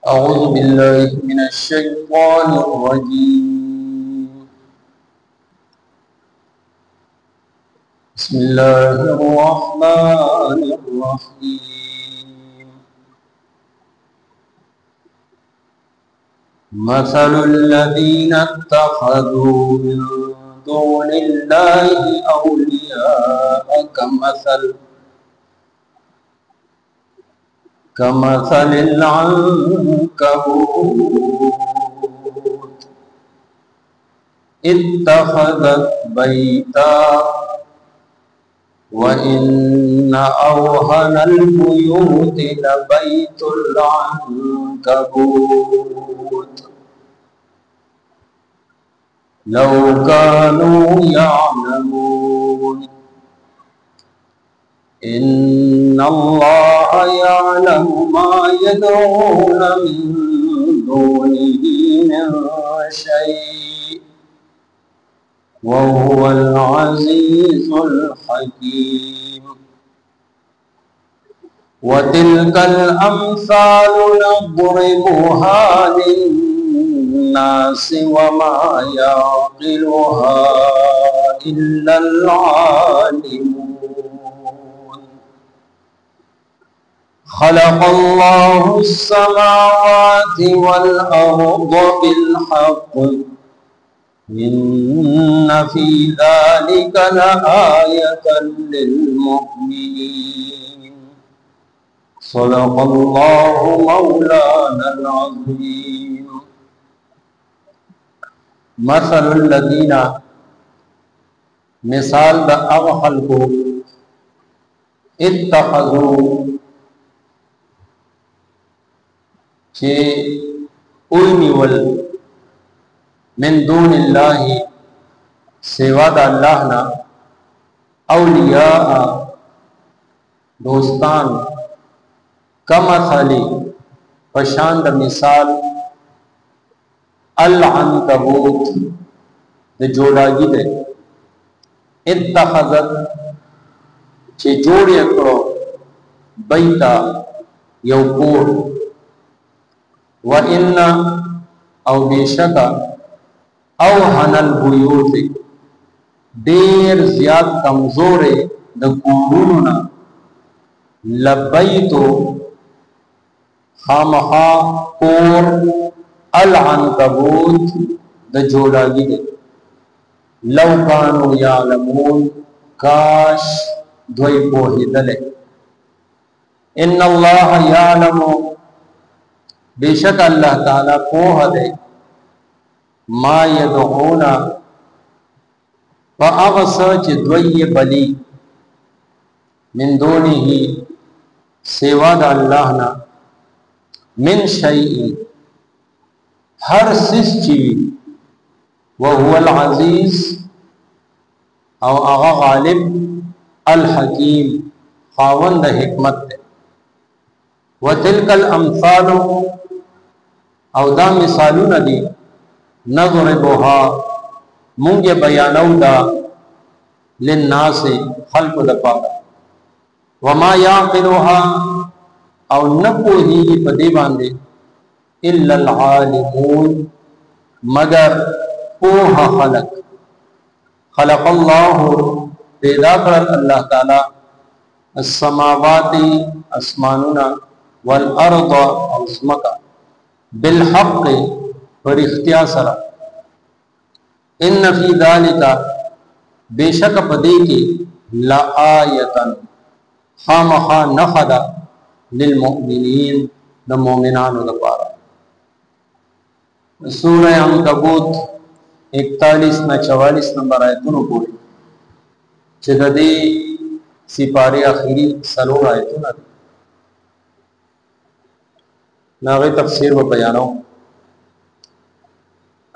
أعوذ بالله من الشيطان الرجيم. بسم الله الرحمن الرحيم. مثل الذين اتخذوا من دون الله أولياء كمثل العنكبوت اتخذت بيتا وإن أوهن البيوت لبيت العنكبوت لو كانوا يعلمون إن الله يعلم ما يدعون من دونه من شيء وهو العزيز الحكيم. وتلك الأمثال نضربها للناس وما يعقلها إلا العالمون. خلق الله السماوات والأرض بالحق إن في ذلك لآية للمؤمنين. صدق الله مولانا العظيم. مثل الذين مثال د هغه خلکو اتخذوا چې اونیول من دون الله سوا د الله نه اولیاء دوستان کمثل پشان د مثال العنکبوت د جوړاګي ده اتخذت چې جوړ یې کړو بیتا یو کور وَإِنَّ او بیشکا اوهن البیوت دیر زیاد کمزور د کورونو لبیتو خامخا کور العنکبوت د جوړاګي دي لو کانوا یعلمون کاش دوی پوهیدل ان الله یعلم بیشک اللہ تعالی پوہ دے ما یدعونا فاغسچ دوی بلی من دونه سوا دا اللہ نا من شیئی ہر سس چیوی وهو العزیز او اغا غالب الحکیم خاوند حکمت دے وتلک الامثال او دا مثالون دی نضربها مونږ بیانو دا للناس خلق د پاره وما يعقلها او نپوهیږي په دې باندې الا العالمون مگر پوها خلق. خلق الله پیدا کړ الله تعالی السماوات اسماننا والارض او زمکا بالحق پر اختیار سره ان فی ذلک بیشک پدې کې لا آیتن خامخا نخدا للمؤمنین د مؤمنانو لپاره. سورہ عنکبوت 41 نه 44 نمبر آیتونو پورې چې د دې سپاره اخیری سلور آیتونه ناغه تفسیر و بیانو.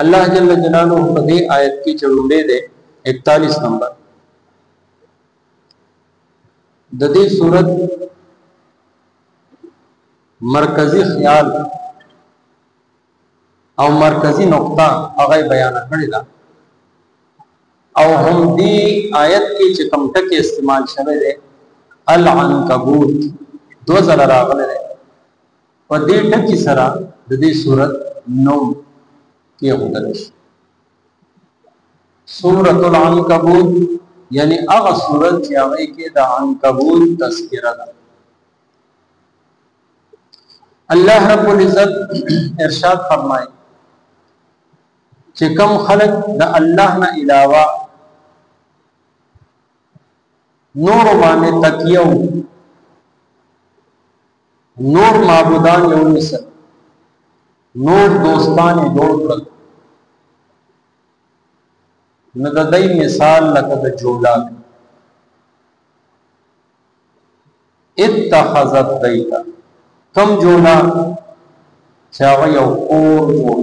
اللہ جل جلالہ په دې آیت کې چړولې ده 41 نمبر د دې صورت مرکزی خیال او مرکزی نقطه هغه بیان کړی ده او هم دې آیت کې چې کوم ټکی استعمال شوی دی العنکبوت 2000 راغلی دی په دې ټکی سره د دې صورت نوم کې هوتل شي سورۃ العنکبوت یعنی هغه صورت چې هغه کې د عنکبوت تذکرہ ده الله رب العزت ارشاد فرمایي چې کوم خلق د الله نه علاوه نور باندې تکیو نور معبودان یو نسل نور دوستان جوړ کړل نو د دې مثال لکه د جوړا اتخذت دیتا کم جوړا چې هغه یو کور جوړ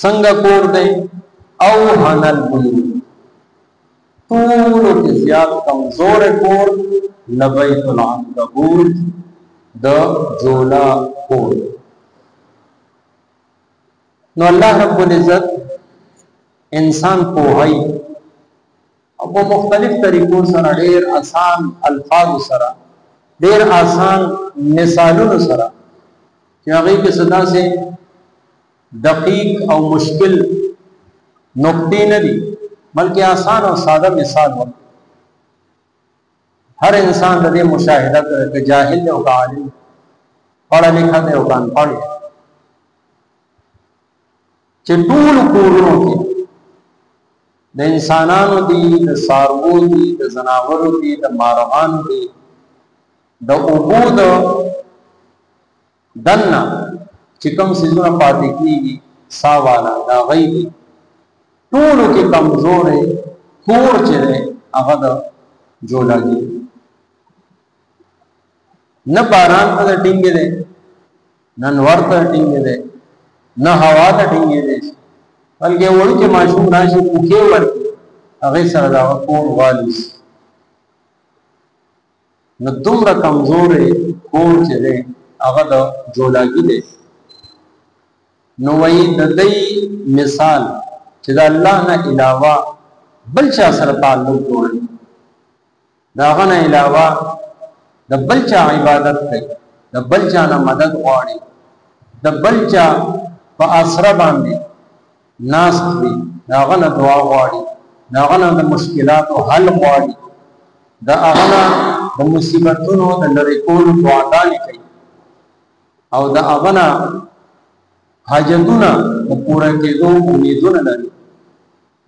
څنګه کور دی او هنل بیوت طولو کی زیاد کمزور کور لبیت العنکبوت د جولا کور نو الله رب العزت انسان پوهی او په مختلف طریقو سره ډیر آسان الفاظ سره ډیر آسان مثالونو سره چې هغه کې صدا سے دقیق او مشکل نقطې نه دي بلکہ آسان اور سادہ مثال ہو ہر انسان دے مشاہدہ کرے کہ جاہل دے ہوگا عالم پڑھا لکھا دے ہوگا انپڑھ چٹول کورنوں کے دے انسانانو دی دے سارو دی دے زناورو دی دے مارغان دی دے عبود دننا چکم سیزونا پاتی کی گی ساوالا دا غیبی ټولو کې کمزورې کور چې دی هغه د جوړاګي نه باران ته ټینګې دی نه نور ته ټینګې دی نه هوا ته ټینګې دی بلکې وړوکی ماشوم راشي پوکې ورکړي هغې سره د هغه کور والي نو دومره کمزورې کور چې دی هغه د جوړاګي دی نو وایي د دې مثال چې د الله نه علاوه بل چا سره تعلق جوړي دا غو نه علاوه د بل چا عبادت کوي د بل چا نه مدد غواړي د بل چا په اسره باندې ناس کوي دا غو نه دعا غواړي دا غو نه د مشکلاتو حل غواړي دا غو نه د مصیبتونو د لری کولو دعاګانې کوي او دا غو نه حاجتونه د پوره کېدو امیدونه لري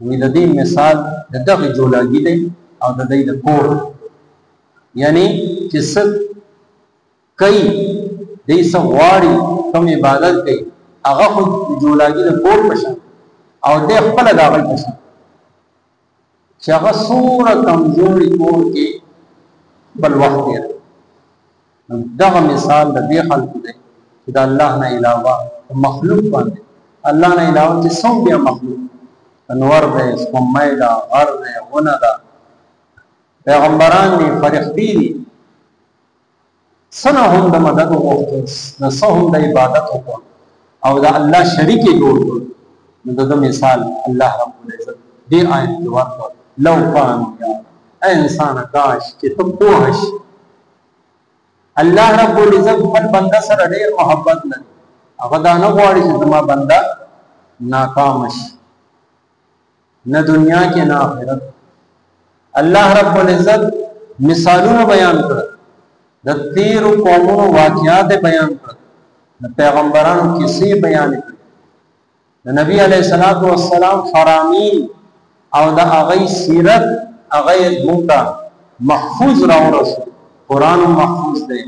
وی د دې مثال د دغه جوړاګي دی او د دې د کور یعنی چې څه کوي دې څه غواړي کوم عبادت کوي هغه خو جوړاګي د کور پښه او د خپل داغل پښه چې هغه سوره کمزوري کور کې بل وخت دی دغه مثال د دې خلکو دی چې د الله نه علاوه مخلوق باندې الله نه علاوه چې څو بیا مخلوق انور دے سپمائی دا غر دے غنہ دا پیغمبران دی فرښتې دي سنه هم د مدد وغوښتل نسه هم د عبادت وکړ او د الله شریک جوړ کړ نو د مثال الله رب العزت دې آیت کې ورکړ لو کان یا انسان کاش چې ته پوه شې الله رب العزت خپل بنده سره ډېر محبت لري هغه دا نه غواړي چې زما بنده ناکام شي نہ دنیا کے نہ آخرت اللہ رب العزت مثالوں بیان کر د تیر قوموں واقعات بیان کر د پیغمبرانو کیسې بیان کړ د نبی علیہ الصلوۃ والسلام فرامین او د هغه سیرت هغه موږ محفوظ راوړل قرآن محفوظ دی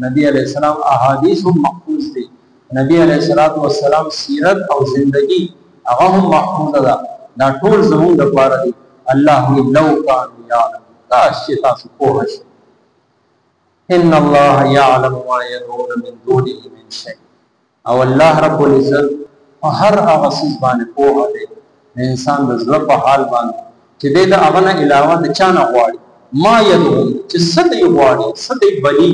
نبی علیہ السلام احادیث محفوظ دی نبی علیہ الصلوۃ والسلام سیرت او زندگی هغه محفوظ ده دا ټول زمون د پاره دي الله لو کان یعلم کاش چې تاسو پوه شئ ان الله يعلم ما يدعون من دونه من شيء او الله رب العزت هر هغه څه باندې پوه دی انسان د زړه په حال باندې چې د هغه نه علاوه د چا نه غواړي ما يدعون چې څه دی غواړي څه دی بلی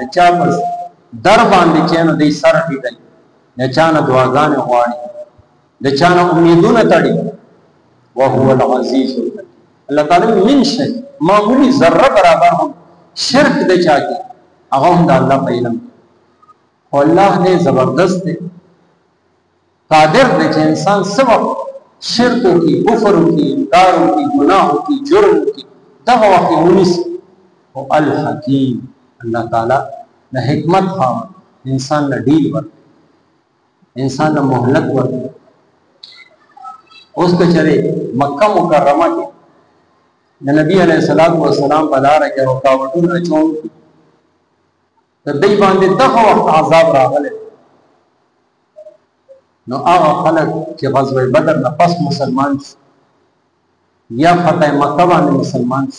د چا پر در باندې چې نو د سر هټي د چا نه دعاګانې غواړي د چانه امیدونه تړي وهو العزیز الله تعالی من شي معمولی ذره برابر هم شرک د چا کې هغه هم د الله په علم او الله دې زبردست دی قادر دی چې انسان سبب شرک کی کفر کی انکار کی گناہ کی جرم کی دغه وخت ونیس او الحکیم الله تعالی د حکمت خاوند انسان له ډیل ورکړي انسان له مهلت ورکړي اوس کچره مکه مکرمه کې د نبی علیہ الصلوۃ والسلام په لار کې رکاوټونه اچول د دې باندې دغه وخت عذاب راغلی نو هغه خلک چې غزوه بدر نه پس مسلمان یا فتح مکه باندې مسلمان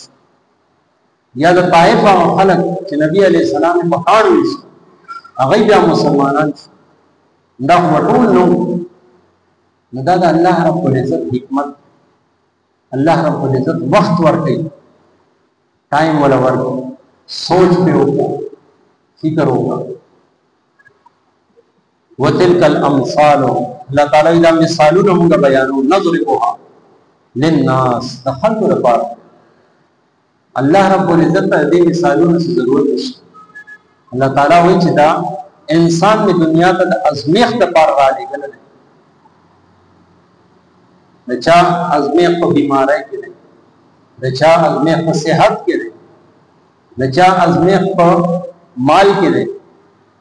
یا د طائف هغه خلک چې نبی علیہ السلام په کاڼو هغه بیا مسلمانان دا ټول نو دا د الله رب العزت حکمت الله رب العزت وخت ورکړي ټایم ولا ورکړي سوچ په وکړه فکر وکړه وتلك الامثال الله تعالی دا مثالونه موږ بیانو نضربها للناس د خلکو لپاره الله رب العزت دې مثالونو څخه ضرورت نشته الله تعالی وایي چې دا انسان په دنیا ته د ازمیخت لپاره راغلی دی دچا ازمیخ په بیماری کې دی دچا ازمیخ په صحت کې دی دچا ازمیخ په مال کې دی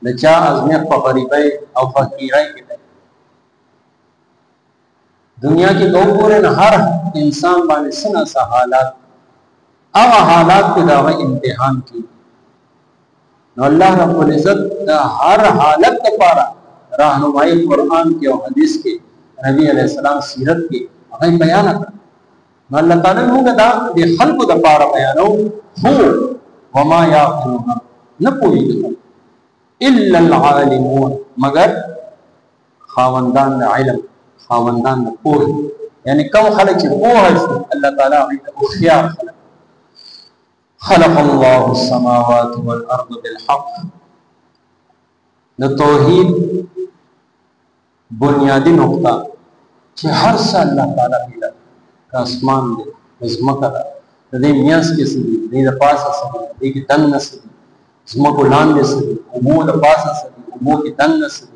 دچا ازمیخ په غریبۍ او فقیرۍ کې دی دنیا کې دو پورې هر انسان باندې سنا سا حالات هغه حالات کې دا امتحان کی نو الله رب العزت دا هر حالت لپاره راهنمایي قرآن کې او حدیث کې نبی علیہ السلام سیرت کې هغه بیان کړ نو الله تعالی موږ دا د خلقو د لپاره بیانو هو وما يعقلون نه پوهیږي الا العالمون مگر خاوندان علم خاوندان پوهه یعنی کوم خلک چې پوهه الله تعالی او خيار خلق الله السماوات والارض بالحق د توحید بنیادی نقطه چې هر څه الله تعالی پیدا اسمان دې زمکه ده د دې میاس کې سړي دې د پاسه سړي دې کې دن نسړي زمکو لاندې سړي اومو د پاسه سړي اومو کې دن نسړي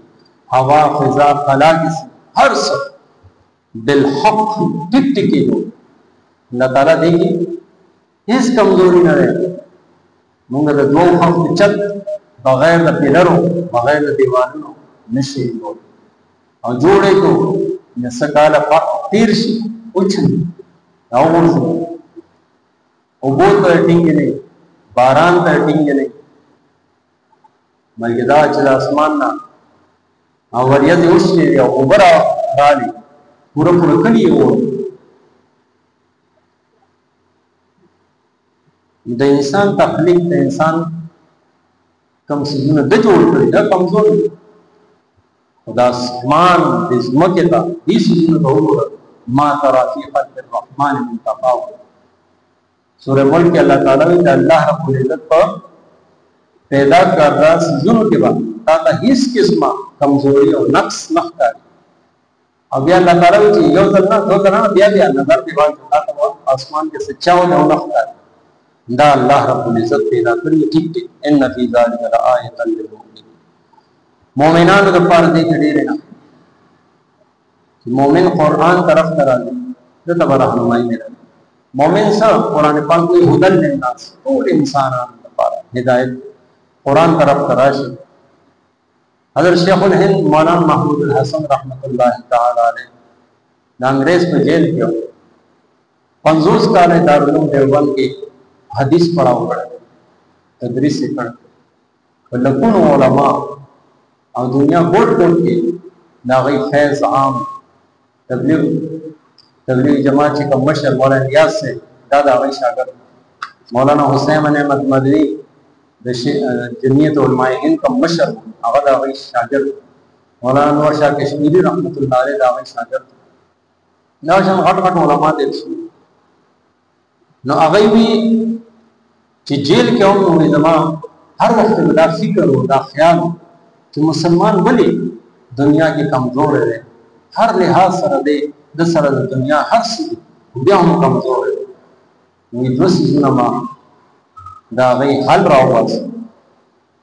هوا فضا خلا کې سړي هر څه بالحق ټک ټکی دو الله تعالی دې کې هیڅ کمزوري نه لري موږ د دوه خلق چت بغیر د پیلرو بغیر د دیوالونو نشي جوړ او جوړې کو نسکاله تیر شي اوچن او ورسو او بوت ټینګ نه باران ته ټینګ نه مګدا چې د اسمان نه او وریا دې وشي او وبره رالي پورا کړي وو د انسان تخلیق د انسان کم سيزونه د جوړ کړی دا کمزور خدا اسمان د زمکه ته دې سيزونه وګوره ما ترى في خلق الرحمن من تفاوت سورہ ملک اللہ تعالی د الله رب العزت په پیدا کړه سيزونو کې بعد تا ته هیڅ قسمه کمزوري او نقص نه ښکاري او بیا الله تعالی چې یو ځل نه دوه ځله بیا نظر دی باندې تا اسمان کې سچاو نه ښکاري دا الله رب العزت پیدا کړی ټیک ټیک ان فی ذلک لآیۃ للمؤمنین مؤمنانو د پاره دې ډېر نه چې مؤمن قرآن طرف ته راځي دته راهنمایي نه مؤمن سره قرآن پاک کوئی هدل للناس ټول انسانانو لپاره هدایت قرآن طرف ته راشي حضرت شیخ الهند مولانا محمود الحسن رحمت الله تعالی علیه د انګریز په جیل کې 50 کال دارالعلوم دیوبند کې حدیث پڑھاو کړه تدریس کړه ولکون علماء او دنیا ګوټ ګوټ کې دا غي فیض عام تبلیغ جماعت چې کوم مشر مولانا ریاض سے دا غي شاګرد مولانا حسین احمد مدنی د جمعیت علماء هند کوم مشر هغه دا غي شاګرد مولانا نور شاه کشمیری رحمت الله علیه دا غي شاګرد نو شان غټ علماء دي نو هغه وی چې جیل کې هم نو زما هر وخت دا فکر او دا خیال چې مسلمان ولې دنیا کې کمزور دی هر لحاظ سره دی د سره د دنیا هر څه بیا هم کمزور دی نو د وسې ما دا غي حل راوځي